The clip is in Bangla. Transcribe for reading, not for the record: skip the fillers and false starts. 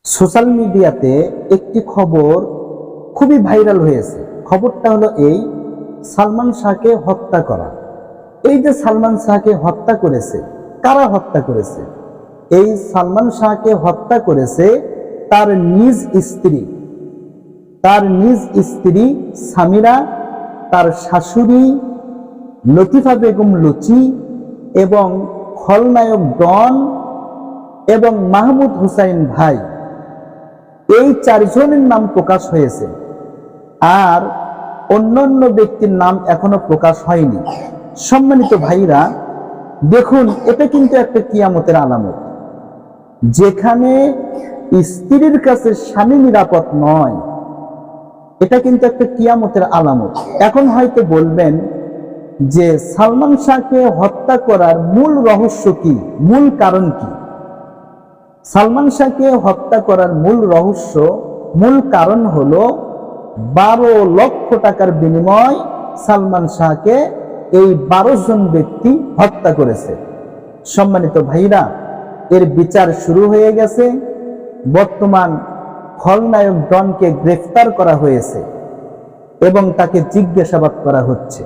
সোশ্যাল মিডিয়াতে একটি খবর খুবই ভাইরাল হয়েছে। খবরটা হলো এই, সালমান শাহকে হত্যা করা। এই যে সালমান শাহকে হত্যা করেছে, কারা হত্যা করেছে? এই সালমান শাহকে হত্যা করেছে তার নিজ স্ত্রী সামিরা, তার শাশুড়ি লতিফা বেগম লুচি এবং খলনায়ক ডন এবং মাহমুদ হুসাইন ভাই। এই চারজনের নাম প্রকাশ হয়েছে, আর অন্যান্য ব্যক্তির নাম এখনো প্রকাশ হয়নি। সম্মানিত ভাইরা, দেখুন, এটা কিন্তু একটা কিয়ামতের আলামত। যেখানে স্ত্রীর কাছে স্বামী নিরাপদ নয়, এটা কিন্তু একটা কিয়ামতের আলামত। এখন হয়তো বলবেন যে সালমান শাহকে হত্যা করার মূল রহস্য কি, মূল কারণ কি? সালমান শাহকে হত্যা করার মূল কারণ হলো 12 লক্ষ টাকার বিনিময় সালমান শাহকে এই 12 জন ব্যক্তি হত্যা করেছে। সম্মানিত ভাইরা, এর বিচার শুরু হয়ে গেছে। বর্তমান খলনায়ক ডনকে গ্রেফতার করা হয়েছে এবং তাকে জিজ্ঞাসাবাদ করা হচ্ছে।